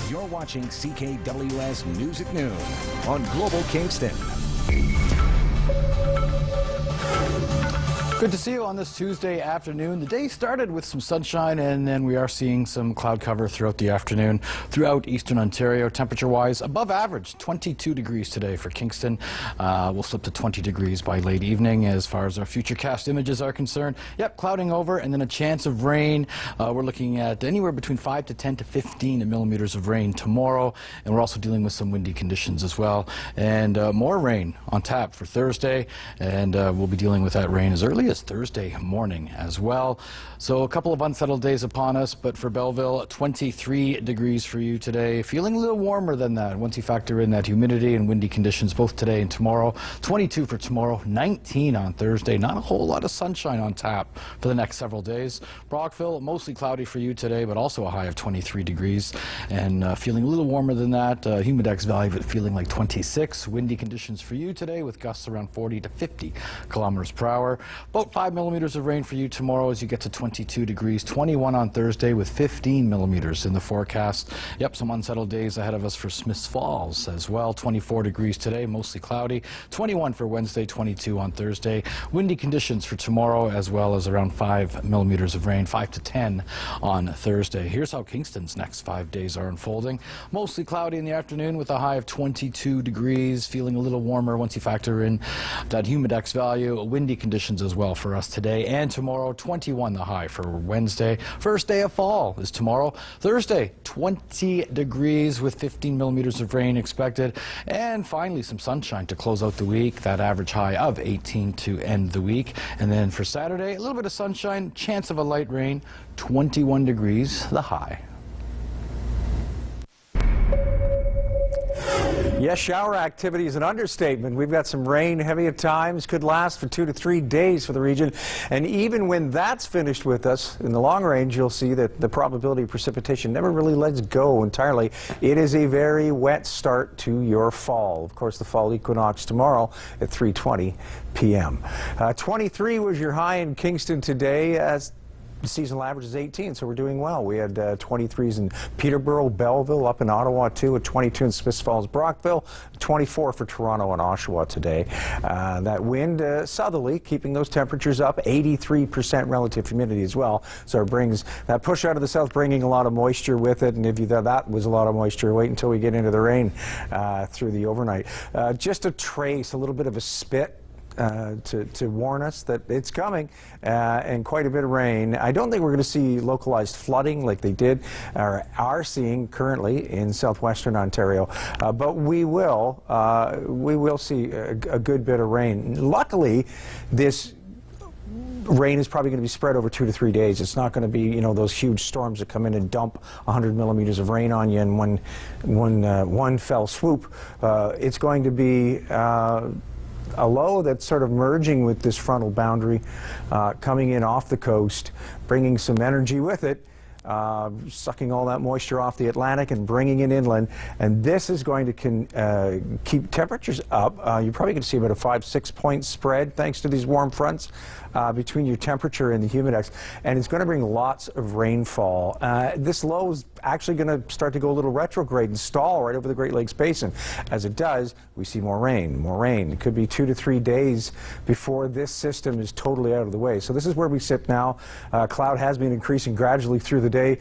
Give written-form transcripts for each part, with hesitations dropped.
You're watching CKWS News at Noon on Global Kingston. Good to see you on this Tuesday afternoon. The day started with some sunshine, and then we are seeing some cloud cover throughout the afternoon throughout eastern Ontario. Temperature-wise, above average, 22 degrees today for Kingston. We'll slip to 20 degrees by late evening as far as our futurecast images are concerned. Yep, clouding over, and then a chance of rain. We're looking at anywhere between 5 to 10 to 15 millimeters of rain tomorrow, and we're also dealing with some windy conditions as well. And more rain on tap for Thursday, and we'll be dealing with that rain as early as Thursday morning as well. So a couple of unsettled days upon us, but for Belleville, 23 degrees for you today. Feeling a little warmer than that once you factor in that humidity and windy conditions both today and tomorrow. 22 for tomorrow, 19 on Thursday. Not a whole lot of sunshine on tap for the next several days. Brockville, mostly cloudy for you today, but also a high of 23 degrees. And feeling a little warmer than that. Humidex value feeling like 26. Windy conditions for you today with gusts around 40 to 50 kilometers per hour. About 5 millimeters of rain for you tomorrow as you get to 22 degrees. 21 on Thursday with 15 millimeters in the forecast. Yep, some unsettled days ahead of us for Smiths Falls as well. 24 degrees today, mostly cloudy. 21 for Wednesday, 22 on Thursday. Windy conditions for tomorrow as well as around 5 millimeters of rain, 5 to 10 on Thursday. Here's how Kingston's next 5 days are unfolding. Mostly cloudy in the afternoon with a high of 22 degrees. Feeling a little warmer once you factor in that humidex value. Windy conditions as well for us today and tomorrow. 21 the high for Wednesday. First day of fall is tomorrow. Thursday, 20 degrees with 15 millimeters of rain expected. And finally some sunshine to close out the week. That average high of 18 to end the week. And then for Saturday, a little bit of sunshine, chance of a light rain, 21 degrees the high. Yes, shower activity is an understatement. We've got some rain, heavy at times, could last for 2 to 3 days for the region. And even when that's finished with us, in the long range, you'll see that the probability of precipitation never really lets go entirely. It is a very wet start to your fall. Of course, the fall equinox tomorrow at 3:20 p.m. 23 was your high in Kingston today. The seasonal average is 18, so we're doing well. We had 23s in Peterborough, Belleville, up in Ottawa too, at 22 in Smiths Falls, Brockville, 24 for Toronto and Oshawa today. That wind southerly, keeping those temperatures up, 83% relative humidity as well. So it brings that push out of the south, bringing a lot of moisture with it. And if you thought that was a lot of moisture, wait until we get into the rain through the overnight. Just a trace, a little bit of a spit. To warn us that it's coming and quite a bit of rain. I don't think we're going to see localized flooding like they did or are seeing currently in southwestern Ontario, but we will see a good bit of rain. Luckily, this rain is probably going to be spread over 2 to 3 days. It's not going to be, you know, those huge storms that come in and dump 100 millimeters of rain on you in one fell swoop. It's going to be a low that's sort of merging with this frontal boundary, coming in off the coast, bringing some energy with it, sucking all that moisture off the Atlantic and bringing it inland. And this is going to keep temperatures up. You're probably going to see about a 5-6 point spread thanks to these warm fronts between your temperature and the humidex. And it's going to bring lots of rainfall. This low is actually going to start to go a little retrograde and stall right over the Great Lakes Basin. As it does, we see more rain, more rain. It could be 2 to 3 days before this system is totally out of the way. So this is where we sit now. Cloud has been increasing gradually through the day.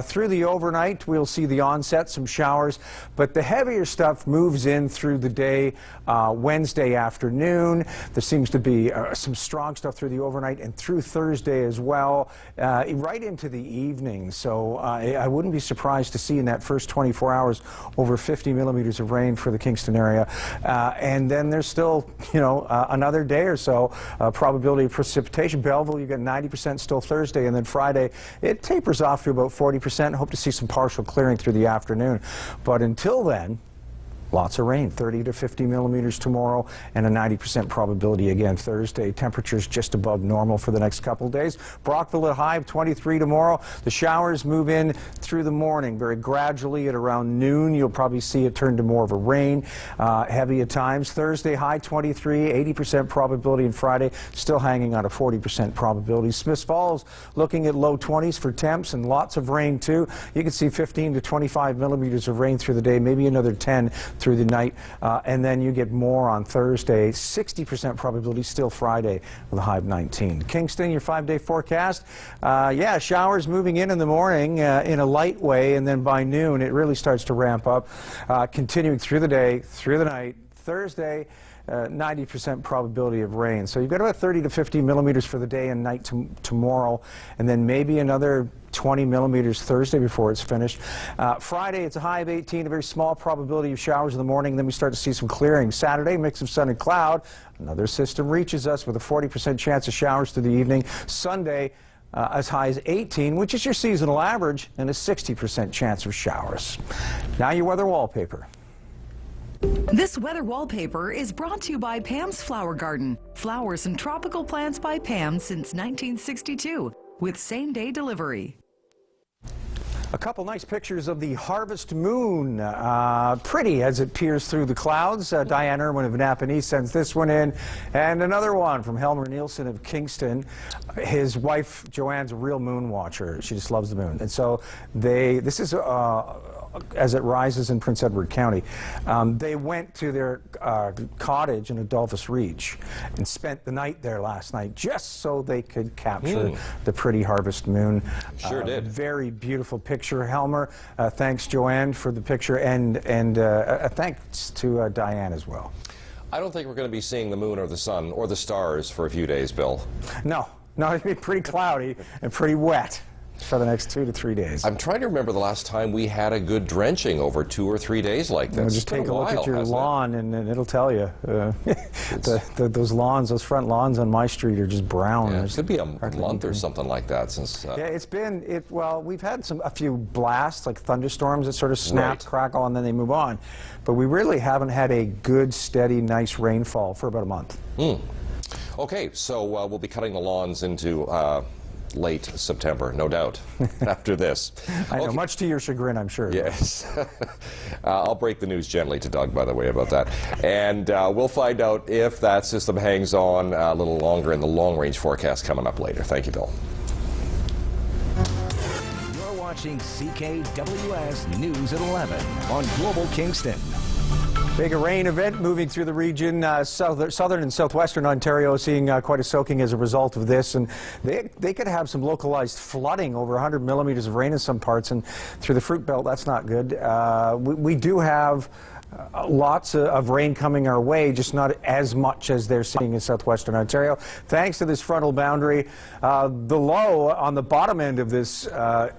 Through the overnight, we'll see the onset, some showers, but the heavier stuff moves in through the day. Wednesday afternoon, there seems to be some strong stuff through the overnight and through Thursday as well, right into the evening. So I wouldn't be surprised to see in that first 24 hours over 50 millimeters of rain for the Kingston area. And then there's still, you know, another day or so probability of precipitation. Belleville, you got 90% still Thursday, and then Friday it tapers off to about 40%. Hope to see some partial clearing through the afternoon. But until then, lots of rain, 30 to 50 millimeters tomorrow, and a 90% probability again Thursday. Temperatures just above normal for the next couple of days. Brockville at high of 23 tomorrow. The showers move in through the morning very gradually. At around noon, you'll probably see it turn to more of a rain, heavy at times. Thursday, high 23, 80% probability, and Friday still hanging on a 40% probability. Smiths Falls looking at low 20s for temps and lots of rain too. You can see 15 to 25 millimeters of rain through the day, maybe another 10 through the night, and then you get more on Thursday. 60% probability still Friday with a high of 19. Kingston, your 5-day forecast. Yeah, showers moving in the morning in a light way, and then by noon it really starts to ramp up, continuing through the day, through the night. Thursday, 90% probability of rain. So you've got about 30 to 50 millimeters for the day and night tomorrow, and then maybe another 20 millimeters Thursday before it's finished. Friday, it's a high of 18, a very small probability of showers in the morning. Then we start to see some clearing. Saturday, mix of sun and cloud. Another system reaches us with a 40% chance of showers through the evening. Sunday, as high as 18, which is your seasonal average, and a 60% chance of showers. Now your weather wallpaper. This weather wallpaper is brought to you by Pam's Flower Garden. Flowers and tropical plants by Pam since 1962, with same-day delivery. A couple nice pictures of the harvest moon, pretty as it peers through the clouds. Diane Irwin of Napanee sends this one in, and another one from Helmer Nielsen of Kingston. His wife Joanne's a real moon watcher. She just loves the moon, and so this is as it rises in Prince Edward County. They went to their cottage in Adolphus Reach and spent the night there last night just so they could capture the pretty harvest moon. Sure did. Very beautiful picture, Helmer. Thanks, Joanne, for the picture, and thanks to Diane as well. I don't think we're going to be seeing the moon or the sun or the stars for a few days, Bill. No, it'll be pretty cloudy and pretty wet for the next 2 to 3 days. I'm trying to remember the last time we had a good drenching over 2 or 3 days like this. Just take a look at your lawn, and it'll tell you. Those lawns, those front lawns on my street are just brown. Yeah, it could be a month or something like that since. Yeah, it's been well, we've had a few blasts, like thunderstorms that sort of snap, crackle, and then they move on. But we really haven't had a good, steady, nice rainfall for about a month. Okay, so we'll be cutting the lawns into late September, no doubt, after this. I know, much to your chagrin, I'm sure. Yes. I'll break the news gently to Doug, by the way, about that. And we'll find out if that system hangs on a little longer in the long-range forecast coming up later. Thank you, Bill. You're watching CKWS News at 11 on Global Kingston. Big rain event moving through the region. Southern and southwestern Ontario seeing quite a soaking as a result of this, and they could have some localized flooding, over 100 millimeters of rain in some parts, and through the Fruit Belt, that's not good. We do have lots of rain coming our way, just not as much as they're seeing in southwestern Ontario. Thanks to this frontal boundary, the low on the bottom end of this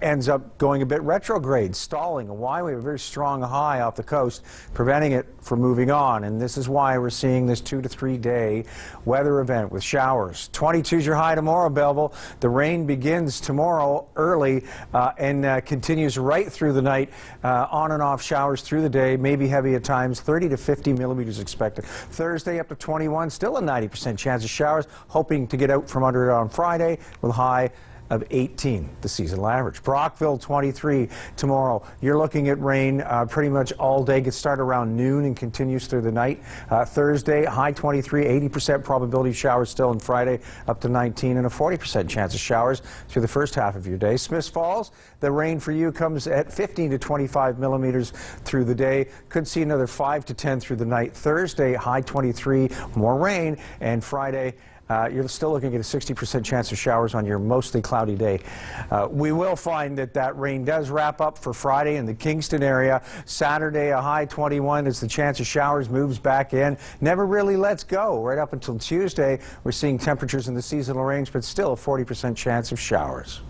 ends up going a bit retrograde, stalling. And why? We have a very strong high off the coast, preventing it from moving on. And this is why we're seeing this 2 to 3 day weather event with showers. 22 is your high tomorrow, Belleville. The rain begins tomorrow early and continues right through the night, on and off showers through the day, maybe heavy at times, 30 to 50 millimeters expected. Thursday up to 21, still a 90% chance of showers, hoping to get out from under it on Friday with a high of 18, the seasonal average. Brockville 23 tomorrow. You're looking at rain pretty much all day. Gets started around noon and continues through the night. Thursday, high 23, 80% probability of showers still, and Friday up to 19 and a 40% chance of showers through the first half of your day. Smiths Falls, the rain for you comes at 15 to 25 millimeters through the day. Could see another 5 to 10 through the night. Thursday, high 23, more rain, and Friday, you're still looking at a 60% chance of showers on your mostly cloudy day. We will find that rain does wrap up for Friday in the Kingston area. Saturday, a high 21 as the chance of showers moves back in. Never really lets go. Right up until Tuesday, we're seeing temperatures in the seasonal range, but still a 40% chance of showers.